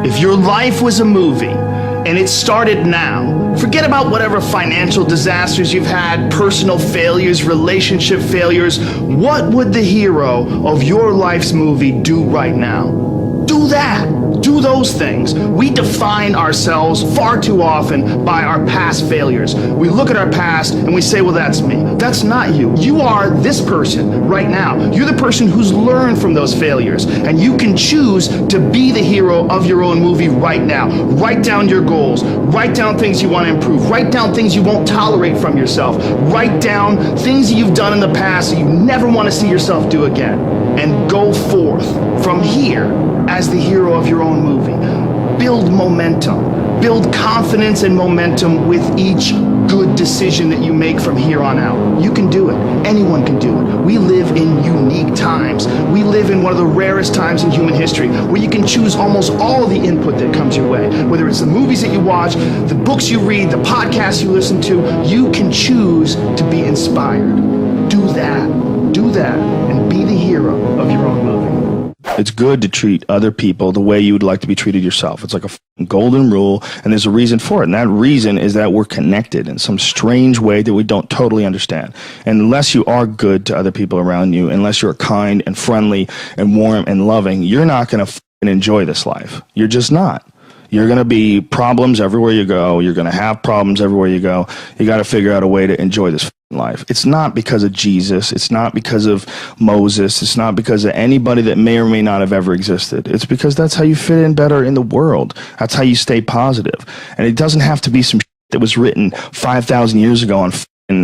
If your life was a movie and it started now, forget about whatever financial disasters you've had, personal failures, relationship failures. What would the hero of your life's movie do right now? Do that. Do those things. We define ourselves far too often by our past failures. We look at our past and we say, well, that's me. That's not you. You are this person right now. You're the person who's learned from those failures, and you can choose to be the hero of your own movie right now. Write down your goals. Write down things you want to improve. Write down things you won't tolerate from yourself. Write down things that you've done in the past that you never want to see yourself do again. And go forth from here as the hero of your own movie. Build momentum. Build confidence and momentum with each good decision that you make from here on out. You can do it. Anyone can do it. We live in unique times. We live in one of the rarest times in human history where you can choose almost all of the input that comes your way. Whether it's the movies that you watch, the books you read, the podcasts you listen to, you can choose to be inspired. Do that. Do that and be the hero of your own movie. It's good to treat other people the way you would like to be treated yourself. It's like a golden rule, and there's a reason for it. And that reason is that we're connected in some strange way that we don't totally understand. And unless you are good to other people around you, unless you're kind and friendly and warm and loving, you're not going to enjoy this life. You're just not. You're going to be problems everywhere you go. You're going to have problems everywhere you go. You got to figure out a way to enjoy this life. It's not because of Jesus. It's not because of Moses. It's not because of anybody that may or may not have ever existed. It's because that's how you fit in better in the world. That's how you stay positive. And it doesn't have to be some that was written 5,000 years ago on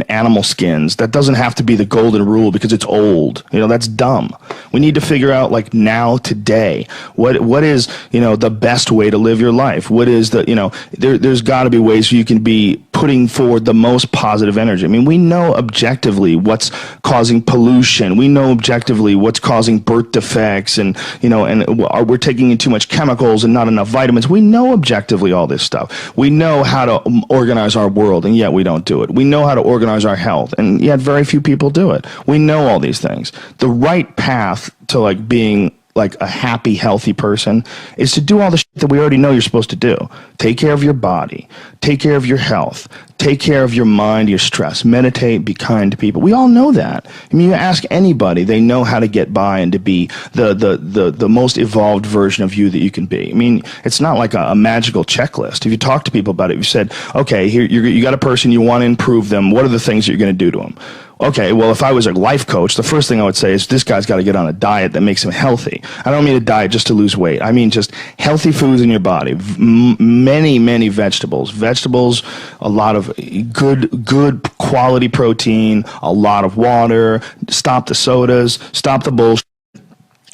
animal skins. That doesn't have to be the golden rule because it's old. You know, that's dumb. We need to figure out, like, now, today, what is, you know, the best way to live your life? What is the, you know, there's got to be ways you can be putting forward the most positive energy. I mean, we know objectively what's causing pollution. We know objectively what's causing birth defects, and, you know, and we're taking in too much chemicals and not enough vitamins. We know objectively all this stuff. We know how to organize our world, and yet we don't do it. We know how to organize our health, and yet very few people do it. We know all these things. The right path to, like, being like a happy, healthy person is to do all the shit that we already know you're supposed to do. Take care of your body. Take care of your health. Take care of your mind, your stress. Meditate, be kind to people. We all know that. I mean, you ask anybody, they know how to get by and to be the most evolved version of you that you can be. I mean, it's not like a magical checklist. If you talk to people about it, you said, okay, here you got a person, you want to improve them. What are the things that you're going to do to them? Okay, well, if I was a life coach, the first thing I would say is this guy's got to get on a diet that makes him healthy. I don't mean a diet just to lose weight. I mean just healthy foods in your body. Many vegetables. Vegetables, a lot of good quality protein, a lot of water. Stop the sodas. Stop the bullshit.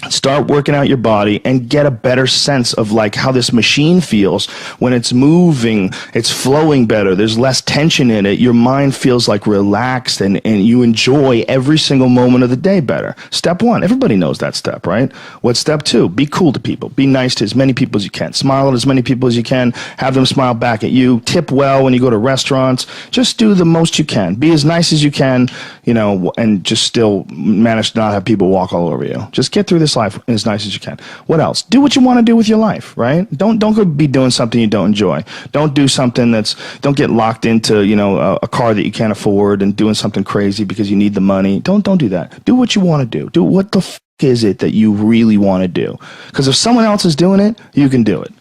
Start working out your body and get a better sense of, like, how this machine feels when it's moving, it's flowing better, there's less tension in it, your mind feels like relaxed, and you enjoy every single moment of the day better. Step one, everybody knows that step, right? What's step two? Be cool to people. Be nice to as many people as you can. Smile at as many people as you can. Have them smile back at you. Tip well when you go to restaurants. Just do the most you can. Be as nice as you can, you know, and just still manage to not have people walk all over you. Just get through this life as nice as you can. What else? Do what you want to do with your life, right? Don't go be doing something you don't enjoy. Don't do something don't get locked into, you know, a car that you can't afford and doing something crazy because you need the money. Don't do that. Do what you want to do. Do what the is it that you really want to do? Because if someone else is doing it, you can do it.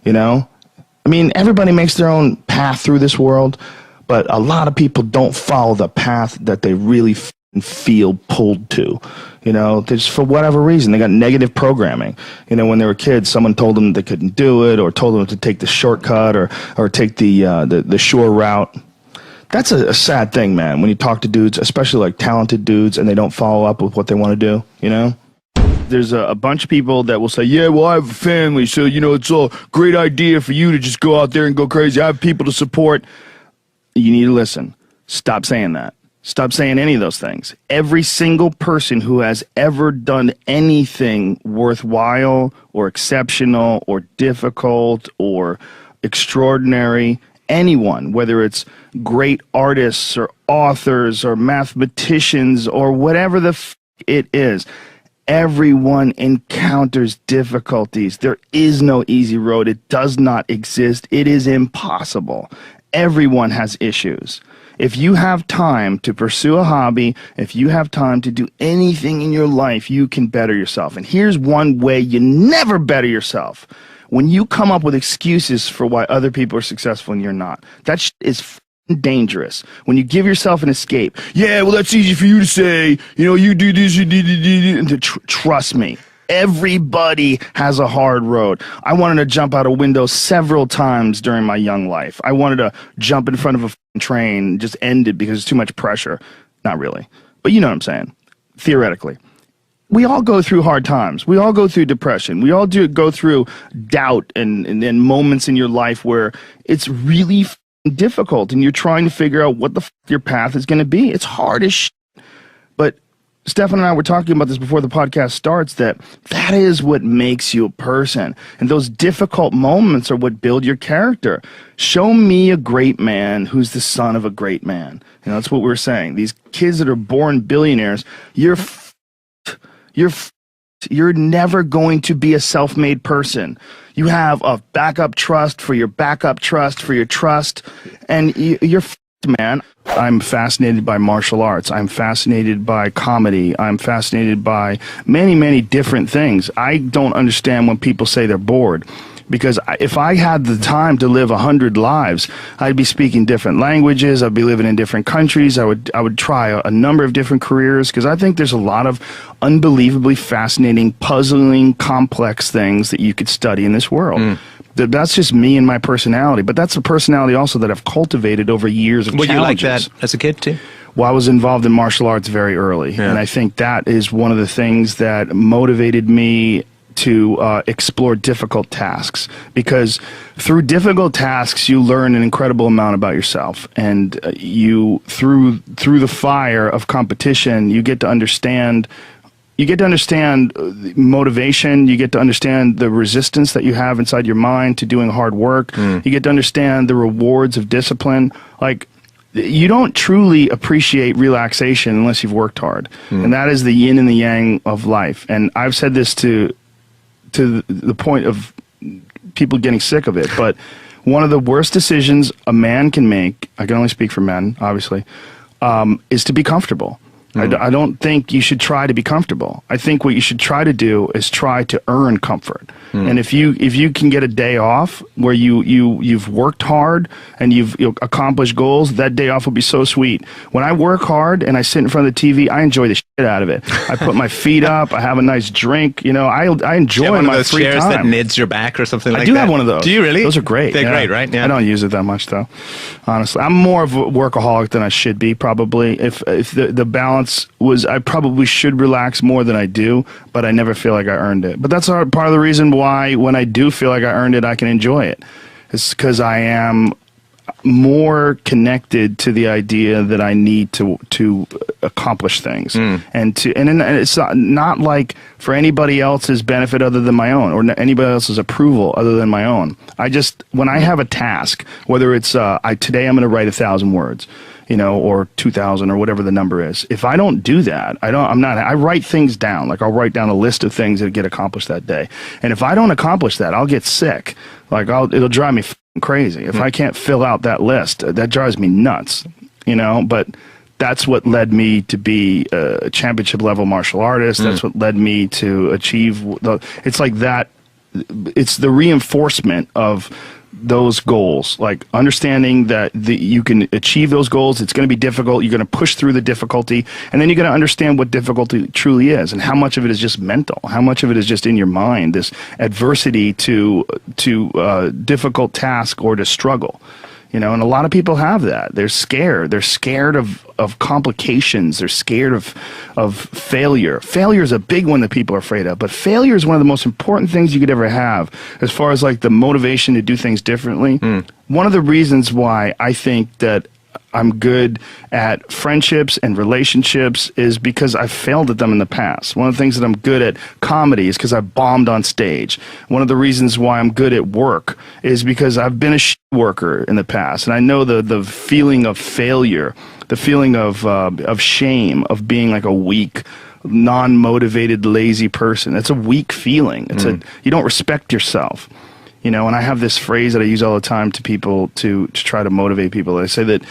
You know? I mean, everybody makes their own path through this world, but a lot of people don't follow the path that they really feel pulled to. You know, just for whatever reason, they got negative programming. You know, when they were kids, someone told them they couldn't do it, or told them to take the shortcut, or take the shore route. That's a sad thing, man, when you talk to dudes, especially like talented dudes, and they don't follow up with what they want to do, you know? There's a bunch of people that will say, yeah, well, I have a family, so, you know, it's a great idea for you to just go out there and go crazy. I have people to support. You need to listen. Stop saying that. Stop saying any of those things. Every single person who has ever done anything worthwhile or exceptional or difficult or extraordinary, anyone, whether it's great artists or authors or mathematicians or whatever it is, Everyone encounters difficulties. There is no easy road. It does not exist. It is impossible. Everyone has issues. If you have time to pursue a hobby, if you have time to do anything in your life, you can better yourself. And here's one way you never better yourself. When you come up with excuses for why other people are successful and you're not. That is dangerous. When you give yourself an escape, yeah, well, that's easy for you to say, you know, you do this, you do, and to trust me. Everybody has a hard road. I wanted to jump out a window several times during my young life. I wanted to jump in front of a train and just end it because it's too much pressure. Not really. But you know what I'm saying. Theoretically. We all go through hard times. We all go through depression. We all go through doubt and moments in your life where it's really difficult and you're trying to figure out what the your path is going to be. It's hard as shit. But Stefan and I were talking about this before the podcast starts, that is what makes you a person. And those difficult moments are what build your character. Show me a great man who's the son of a great man. You know, that's what we're saying. These kids that are born billionaires, you're never going to be a self-made person. You have a backup trust for your backup trust for your trust, and you're man. I'm fascinated by martial arts. I'm fascinated by comedy. I'm fascinated by many, many different things. I don't understand when people say they're bored. Because if I had the time to live 100 lives, I'd be speaking different languages. I'd be living in different countries. I would try a number of different careers, because I think there's a lot of unbelievably fascinating, puzzling, complex things that you could study in this world. That's just me and my personality, but that's a personality also that I've cultivated over years of challenges. Were you like that as a kid too? Well, I was involved in martial arts very early, and I think that is one of the things that motivated me to explore difficult tasks, because through difficult tasks you learn an incredible amount about yourself, and you through the fire of competition you get to understand motivation, you get to understand the resistance that you have inside your mind to doing hard work, you get to understand the rewards of discipline. Like, you don't truly appreciate relaxation unless you've worked hard, and that is the yin and the yang of life. And I've said this to the point of people getting sick of it, but one of the worst decisions a man can make, I can only speak for men, obviously, is to be comfortable. I don't think you should try to be comfortable. I think what you should try to do is try to earn comfort. And if you can get a day off where you've worked hard and you've accomplished goals, that day off will be so sweet. When I work hard and I sit in front of the TV, I enjoy the shit out of it. I put my feet up, I have a nice drink, you know, I enjoy my free time. Chairs that nids your back or something like that? I do have one of those. Do you really? Those are great. They're great, right? Yeah. I don't use it that much though, honestly. I'm more of a workaholic than I should be, probably. If the balance was, I probably should relax more than I do, but I never feel like I earned it. But that's part of the reason why when I do feel like I earned it, I can enjoy it. It's because I am more connected to the idea that I need to accomplish things, and it's not like for anybody else's benefit other than my own, or anybody else's approval other than my own. When I have a task, whether it's today I'm going to write 1,000 words, you know, or 2,000 or whatever the number is. If I don't do that, I write things down. Like, I'll write down a list of things that get accomplished that day. And if I don't accomplish that, I'll get sick. Like, it'll drive me crazy. If I can't fill out that list, that drives me nuts, you know. But that's what led me to be a championship level martial artist. That's what led me to achieve it's like that. It's the reinforcement of those goals, like understanding that you can achieve those goals. It's going to be difficult. You're going to push through the difficulty, and then you're going to understand what difficulty truly is, and how much of it is just mental, how much of it is just in your mind, this adversity to difficult task or to struggle. You know, and a lot of people have that. They're scared. They're scared of complications. They're scared of failure. Failure is a big one that people are afraid of. But failure is one of the most important things you could ever have as far as like the motivation to do things differently. One of the reasons why I think that I'm good at friendships and relationships is because I've failed at them in the past. One of the things that I'm good at comedy is because I bombed on stage. One of the reasons why I'm good at work is because I've been a shit worker in the past, and I know the feeling of failure, the feeling of shame, of being like a weak non-motivated, lazy person. That's a weak feeling. It's you don't respect yourself. And I have this phrase that I use all the time to people to try to motivate people. I say that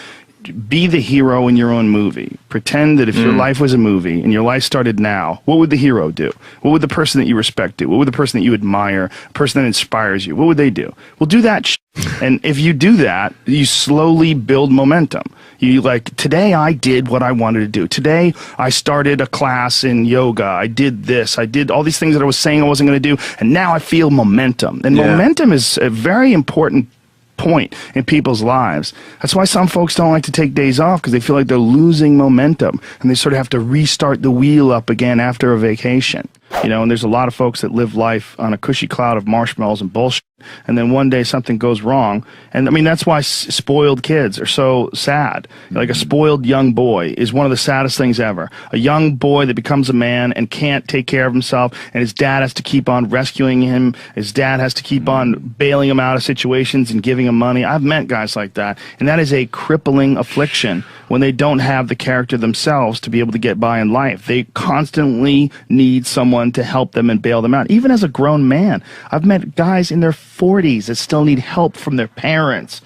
be the hero in your own movie. Pretend that if your life was a movie and your life started now, what would the hero do? What would the person that you respect do? What would the person that you admire, a person that inspires you, what would they do? Well, do that and if you do that, you slowly build momentum. You today I did what I wanted to do. Today I started a class in yoga. I did this. I did all these things that I was saying I wasn't going to do, and now I feel momentum. And momentum is a very important point in people's lives. That's why some folks don't like to take days off, because they feel like they're losing momentum and they sort of have to restart the wheel up again after a vacation. And there's a lot of folks that live life on a cushy cloud of marshmallows and bullshit, and then one day something goes wrong. And I mean, that's why spoiled kids are so sad. Like a spoiled young boy is one of the saddest things ever. A young boy that becomes a man and can't take care of himself, and his dad has to keep on rescuing him. His dad has to keep on bailing him out of situations and giving him money. I've met guys like that, and that is a crippling affliction when they don't have the character themselves to be able to get by in life. They constantly need someone to help them and bail them out. Even as a grown man, I've met guys in their 40s that still need help from their parents.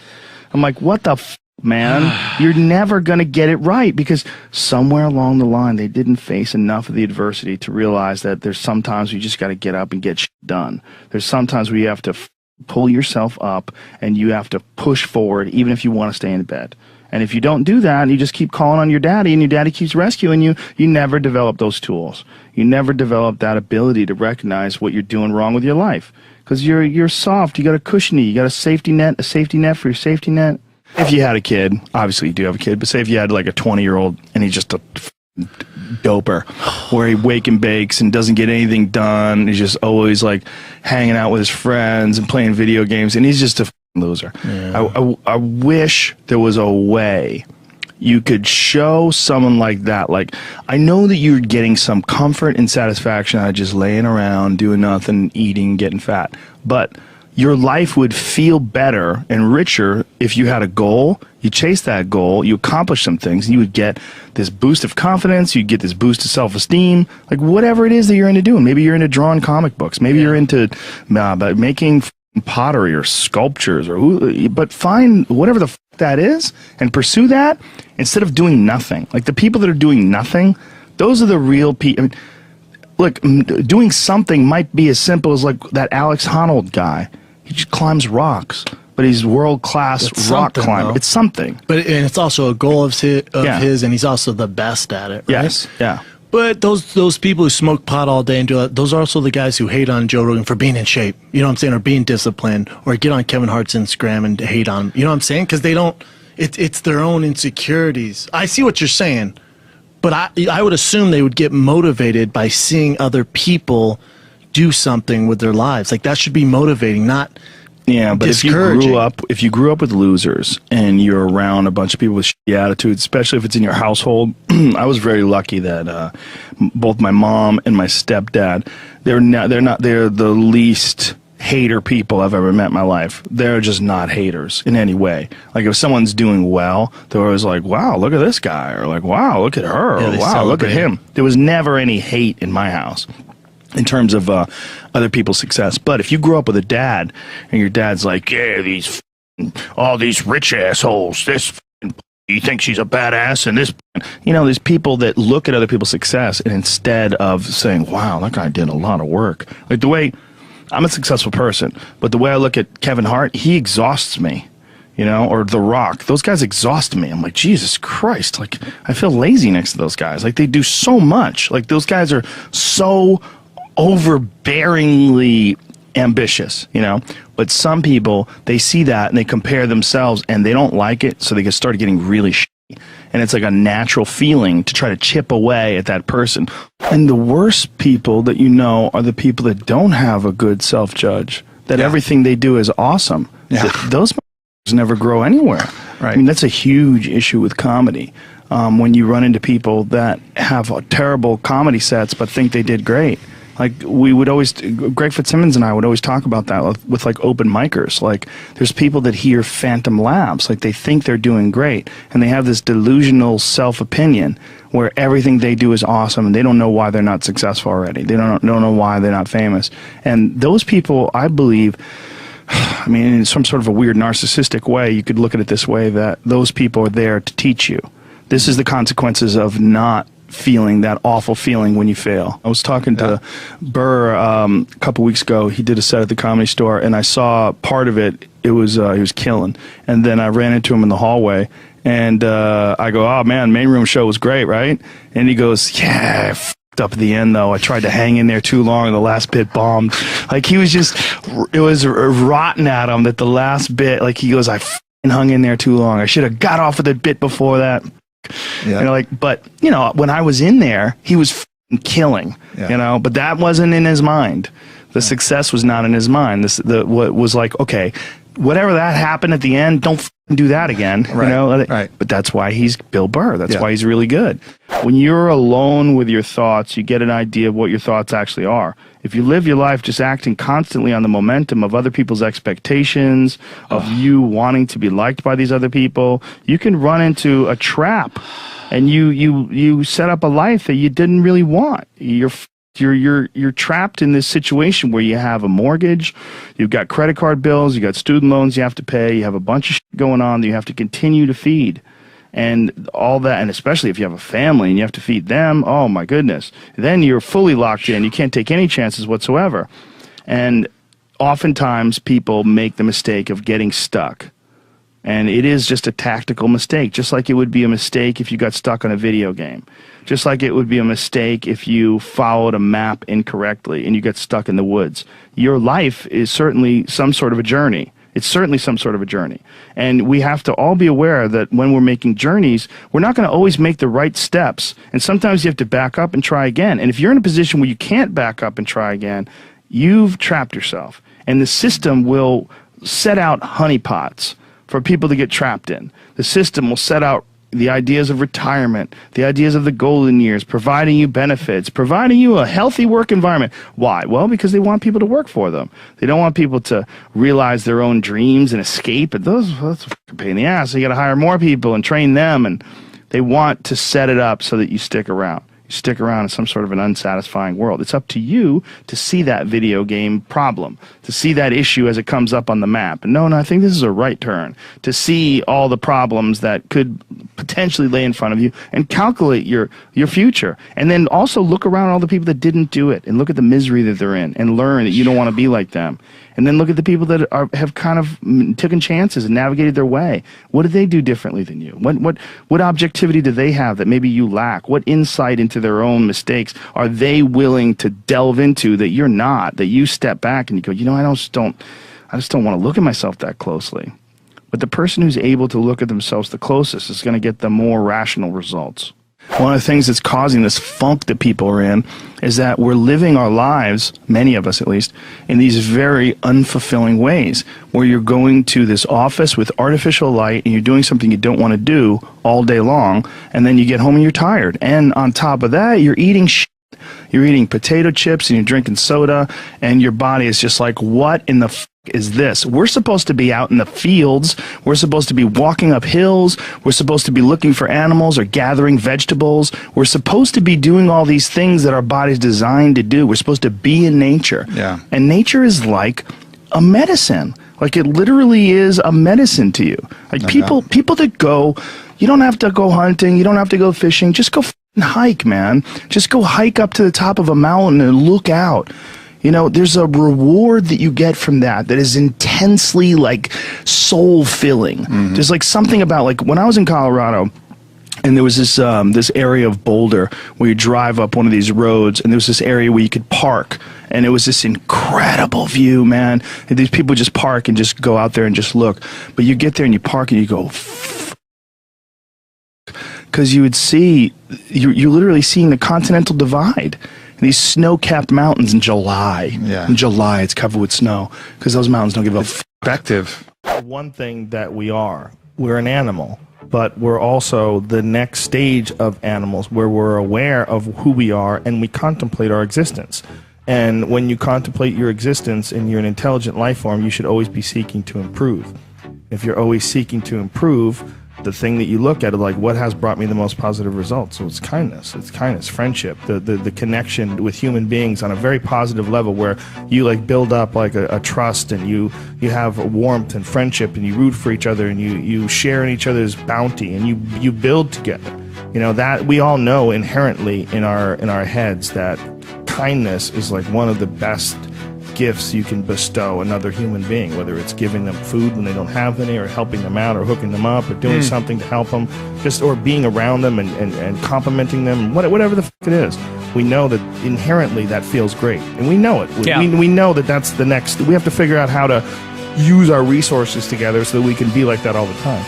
I'm like, what the f, man? You're never going to get it right, because somewhere along the line they didn't face enough of the adversity to realize that there's sometimes you just got to get up and get shit done. There's sometimes where you have to pull yourself up and you have to push forward even if you want to stay in bed. And if you don't do that and you just keep calling on your daddy and your daddy keeps rescuing you, you never develop those tools. You never develop that ability to recognize what you're doing wrong with your life. Because you're soft, you got a cushiony, you got a safety net for your safety net. If you had a kid, obviously you do have a kid, but say if you had like a 20-year-old and he's just a doper, where he wake and bakes and doesn't get anything done, he's just always like hanging out with his friends and playing video games, and he's just a loser. Yeah. I wish there was a way you could show someone like that, like, I know that you're getting some comfort and satisfaction out of just laying around, doing nothing, eating, getting fat, but your life would feel better and richer if you had a goal, you chase that goal, you accomplish some things, and you would get this boost of confidence, you'd get this boost of self-esteem, like whatever it is that you're into doing. Maybe you're into drawing comic books, maybe you're into making pottery or sculptures, but find whatever the f that is and pursue that instead of doing nothing. Like the people that are doing nothing, those are the real people. I mean, look, doing something might be as simple as like that Alex Honnold guy. He just climbs rocks, but he's world-class rock climber. Though. It's something. And it's also a goal of his, and he's also the best at it, right? Yes, yeah. But those people who smoke pot all day and do that, those are also the guys who hate on Joe Rogan for being in shape, you know what I'm saying, or being disciplined, or get on Kevin Hart's Instagram and hate on him, you know what I'm saying? Because they don't, it's their own insecurities. I see what you're saying, but I would assume they would get motivated by seeing other people do something with their lives. Like that should be motivating, not but if you grew up with losers and you're around a bunch of people with shitty attitudes, especially if it's in your household, I was very lucky that both my mom and my stepdad, they're the least hater people I've ever met in my life. They're just not haters in any way. Like if someone's doing well, they're always like, wow, look at this guy, or like, wow, look at her, or wow, look at him. There was never any hate in my house in terms of other people's success. But if you grew up with a dad and your dad's like, yeah, all these rich assholes, this you think she's a badass, and this, there's people that look at other people's success, and instead of saying, wow, that guy did a lot of work, like the way I'm a successful person, but the way I look at Kevin Hart, he exhausts me. Or The Rock. Those guys exhaust me. I'm like, Jesus Christ. Like, I feel lazy next to those guys. Like, they do so much. Like, those guys are so overbearingly ambitious, But some people, they see that and they compare themselves and they don't like it, so they start getting really shitty. And it's like a natural feeling to try to chip away at that person. And the worst people that are the people that don't have a good self-judge, that everything they do is awesome. Yeah. Those never grow anywhere. Right. I mean, that's a huge issue with comedy. When you run into people that have terrible comedy sets but think they did great. Like we would always, Greg Fitzsimmons and I would always talk about that with like open micers. Like there's people that hear phantom labs, like they think they're doing great, and they have this delusional self-opinion where everything they do is awesome, and they don't know why they're not successful already. They don't know why they're not famous. And those people, I believe, I mean, in some sort of a weird narcissistic way, you could look at it this way, that those people are there to teach you. This is the consequences of not feeling that awful feeling when you fail. I was talking to Burr a couple weeks ago. He did a set at the Comedy Store, and I saw part of it. It was he was killing. And then I ran into him in the hallway, and I go, "Oh man, main room show was great, right?" And he goes, "Yeah, I f***ed up at the end though. I tried to hang in there too long, and the last bit bombed." Like he was just, it was rotten at him that the last bit. Like he goes, "I f***ing hung in there too long. I should have got off of the bit before that." Yeah. You know, like, but you know, when I was in there, he was f***ing killing. Yeah. You know, but that wasn't in his mind. The success was not in his mind. What was like, okay, whatever that happened at the end, don't f***ing do that again. Right. You know, right. But that's why he's Bill Burr. That's why he's really good. When you're alone with your thoughts, you get an idea of what your thoughts actually are. If you live your life just acting constantly on the momentum of other people's expectations, of you wanting to be liked by these other people, you can run into a trap, and you set up a life that you didn't really want. You're trapped in this situation where you have a mortgage, you've got credit card bills, you got student loans you have to pay, you have a bunch of shit going on that you have to continue to feed. And all that, and especially if you have a family and you have to feed them, oh my goodness. Then you're fully locked in. You can't take any chances whatsoever. And oftentimes people make the mistake of getting stuck. And it is just a tactical mistake, just like it would be a mistake if you got stuck on a video game. Just like it would be a mistake if you followed a map incorrectly and you get stuck in the woods. Your life is certainly some sort of a journey. It's certainly some sort of a journey. And we have to all be aware that when we're making journeys, we're not going to always make the right steps. And sometimes you have to back up and try again. And if you're in a position where you can't back up and try again, you've trapped yourself. And the system will set out honeypots for people to get trapped in. The system will set out the ideas of retirement, the ideas of the golden years, providing you benefits, providing you a healthy work environment. Why? Well, because they want people to work for them. They don't want people to realize their own dreams and escape. And that's a pain in the ass. So you got to hire more people and train them. And they want to set it up so that you stick around. You stick around in some sort of an unsatisfying world. It's up to you to see that video game problem, to see that issue as it comes up on the map. And no, I think this is a right turn. To see all the problems that could potentially lay in front of you and calculate your future. And then also look around all the people that didn't do it and look at the misery that they're in and learn that you don't want to be like them. And then look at the people that have kind of taken chances and navigated their way. What did they do differently than you? What objectivity do they have that maybe you lack? What insight into their own mistakes are they willing to delve into that you're not, that you step back and you go, you know, I just don't want to look at myself that closely. But the person who's able to look at themselves the closest is going to get the more rational results. One of the things that's causing this funk that people are in is that we're living our lives, many of us at least, in these very unfulfilling ways, where you're going to this office with artificial light and you're doing something you don't want to do all day long, and then you get home and you're tired. And on top of that, you're eating shit. You're eating potato chips and you're drinking soda, and your body is just like, what in the f is this? We're supposed to be out in the fields. We're supposed to be walking up hills. We're supposed to be looking for animals or gathering vegetables. We're supposed to be doing all these things that our body's designed to do. We're supposed to be in nature. Yeah. And nature is like a medicine. Like it literally is a medicine to you. Like people that go, you don't have to go hunting. You don't have to go fishing. Just go hike, man. Just go hike up to the top of a mountain and look out. You know, there's a reward that you get from that is intensely, like, soul-filling. Mm-hmm. There's, like, something about, like, when I was in Colorado, and there was this this area of Boulder where you drive up one of these roads, and there was this area where you could park, and it was this incredible view, man. And these people just park and just go out there and just look. But you get there and you park and you go, because you would see, you're literally seeing the Continental Divide. These snow-capped mountains in July. Yeah. In July, it's covered with snow because those mountains don't give a perspective. One thing that we're an animal, but we're also the next stage of animals where we're aware of who we are and we contemplate our existence. And when you contemplate your existence and you're an intelligent life form, you should always be seeking to improve. If you're always seeking to improve, the thing that you look at is like, what has brought me the most positive results? So it's kindness, friendship, the connection with human beings on a very positive level, where you like build up like a trust, and you have warmth and friendship, and you root for each other, and you share in each other's bounty, and you build together. You know, that we all know inherently in our heads that kindness is like one of the best gifts you can bestow another human being, whether it's giving them food when they don't have any, or helping them out, or hooking them up, or doing something to help them, or being around them and complimenting them, whatever the fuck it is. We know that inherently that feels great, and we know it. We know that that's the next. We have to figure out how to use our resources together so that we can be like that all the time.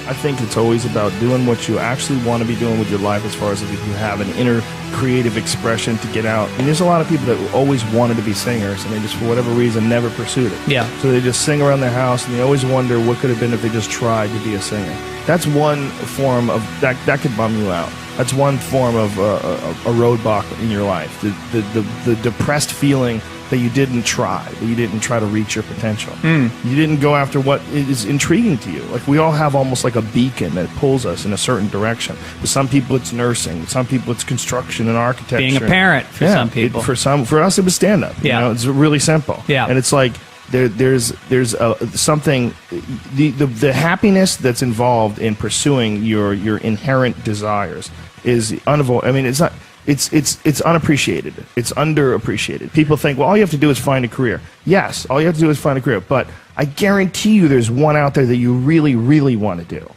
I think it's always about doing what you actually want to be doing with your life, as far as if you have an inner creative expression to get out. And there's a lot of people that always wanted to be singers, and they just, for whatever reason, never pursued it. Yeah. So they just sing around their house, and they always wonder what could have been if they just tried to be a singer. That's one form of, that could bum you out. That's one form of a roadblock in your life. The depressed feeling that you didn't try, to reach your potential. You didn't go after what is intriguing to you. Like, we all have almost like a beacon that pulls us in a certain direction. For some people it's nursing, for some people it's construction and architecture. Being a parent for some people. For us it was stand-up. Yeah. You know, it's really simple. Yeah. And it's like, there's something, the happiness that's involved in pursuing your inherent desires is unavoidable. I mean, it's not. It's unappreciated. It's underappreciated. People think, well, all you have to do is find a career. yes, all you have to do is find a career. But I guarantee you there's one out there that you really, really want to do.